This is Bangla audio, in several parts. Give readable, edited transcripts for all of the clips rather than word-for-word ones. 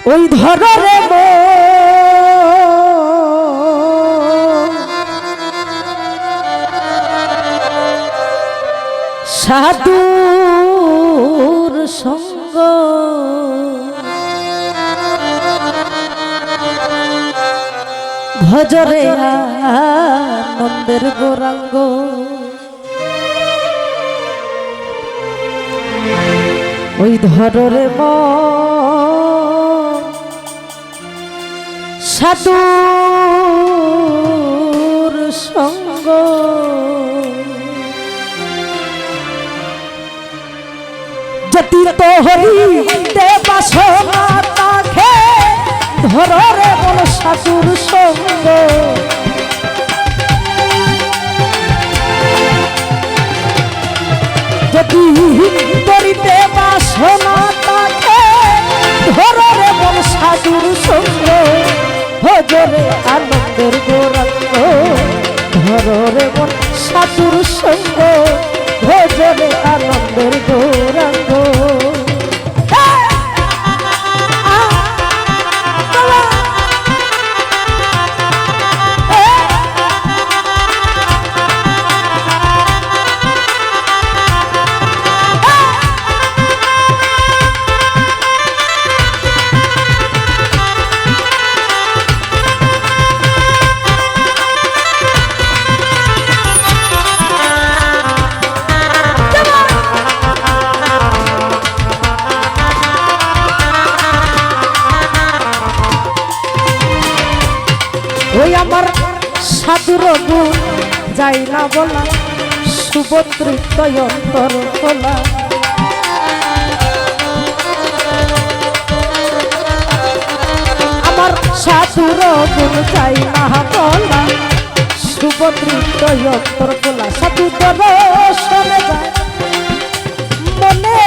ওই ধরে সাধুর সঙ্গ ভজরে আনন্দের গৌরাঙ্গ ওই ধরে সাধুর সঙ্গ যদি তো হরিতে বাসনা তাকে ধরে বল সাধুর সঙ্গ যদি করিতে বাসনা তাকে ধরে বল সাধুর সঙ্গ ভজরে আনন্দের গৌরাঙ্গ ধরে বল সাধুর সঙ্গ ভজরে আনন্দের গৌরাঙ্গ ওই আমার সাধুর গুণ যাই না বলা সুভদ্রিত অন্তর খোলা আমার সাধুর গুণ যাই না বলা সুভদ্রিত অন্তর খোলা সাধু দর্শনে যায় মনে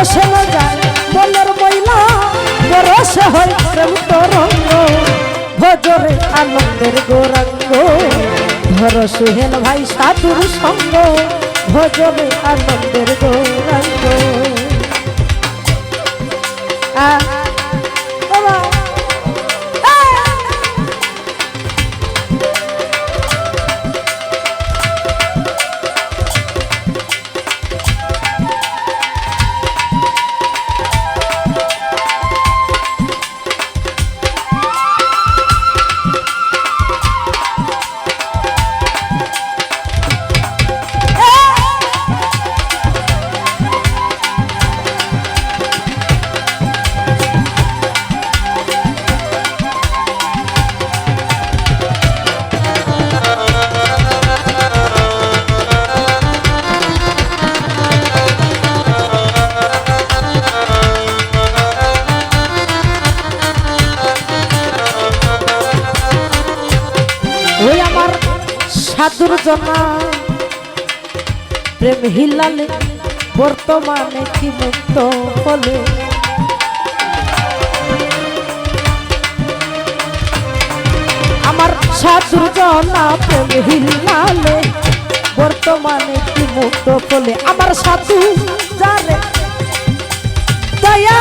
দর্শনে যায় মনের ময়লা বরসে হয় প্রেম তরঙ্গ ভজরে আনন্দের গৌরাঙ্গ ধর সুহেল ভাই সাধুর সঙ্গ ভজরে আনন্দের গৌরাঙ্গ ওই আমার সাধুর জনা প্রেম হিলালে বর্তমানে কি মুক্ত হলে আমার সাধুর জনা প্রেম হিলালে বর্তমানে কি মুক্ত হলে আমার সাধু জানে দয়া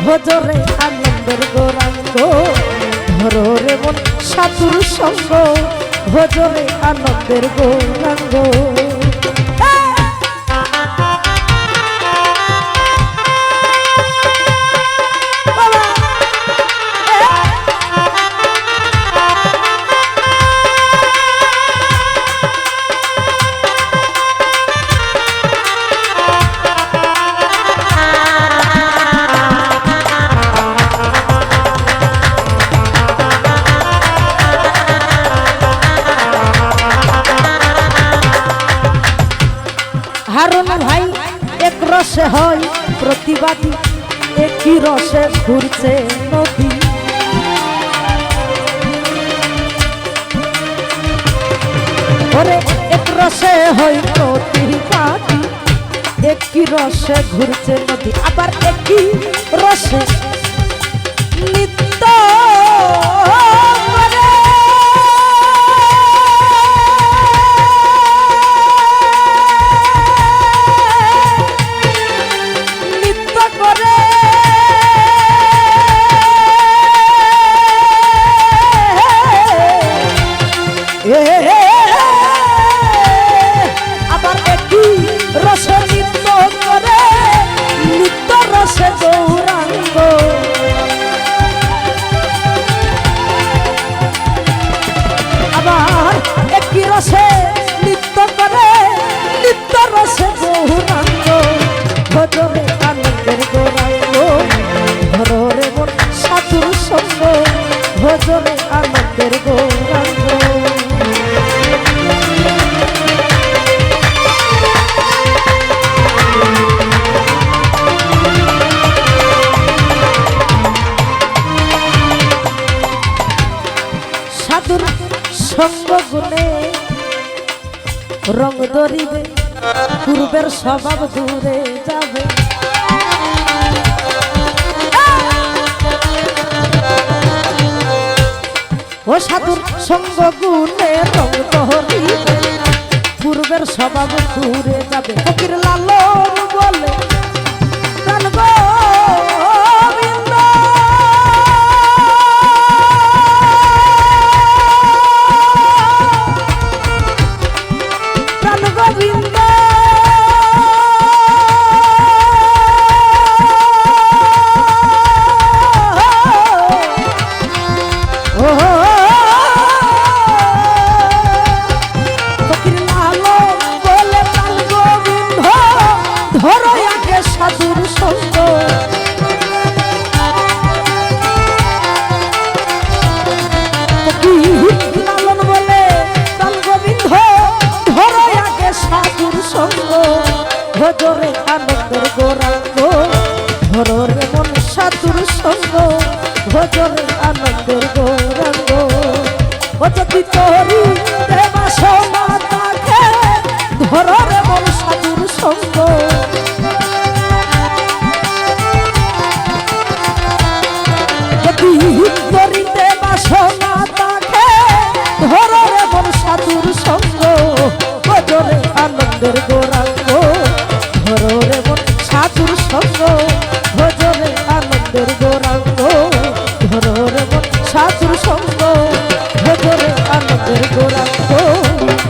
ভজরে আনন্দ আনন্দের গৌরাঙ্গ ধরো রে মন সাধুর সঙ্গ ভজরে আনন্দের গৌরাঙ্গ হারুন ভাই এক রসে হয় প্রতিবাদী একই রসে ঘুরছে নদী ওরে এক রসে হয় প্রতিবাদী একই রসে ঘুরছে নদী আবার একই রসে নিত্য আবার একই রসে নৃত্য করে নিত্য রসে গৌরাঙ্গ আবার একই রসে নৃত্য করে নিত্য রসে গৌরাঙ্গ ভজরে আনন্দের গৌরাঙ্গ ধরো রে মন সাধুর সঙ্গ ভজরে আনন্দের গৌরাঙ্গ সাধুর সঙ্গ গুণে রং ধরিবে পূর্বের স্বভাব দূরে যাবে ও সাধুর সঙ্গ গুণে রং ধরিবে পূর্বের স্বভাব দূরে যাবে ফকির লালন বলে প্রাণ গোবিন্দ প্রাণ গোবিন্দ সাধুর সঙ্গ লালন বলে প্রাণ গোবিন্দ ধরো আগে সাধুর সঙ্গ ভজরে আনন্দের গৌরাঙ্গ ধরো রে মন সাধুর সঙ্গ ভজরে আনন্দের গৌরাঙ্গ ও যদি তোরি দেবা সোনা তাকে ধরো রে মন সাধুর সঙ্গ করিতে বাসনা তাকে ধরো রে মন সাধুর সঙ্গ ভজরে আনন্দের গৌরাঙ্গ ধরো রে মন সাধুর সঙ্গ ভজরে আনন্দের গৌরাঙ্গ ধরো রে মন সাধুর সঙ্গ ভজরে আনন্দের গৌরাঙ্গ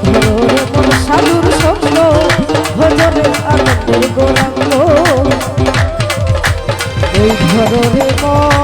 ধরো রে মন সাধুর সঙ্গ ভজরে আনন্দের গৌরাঙ্গ এই ধরো রে মন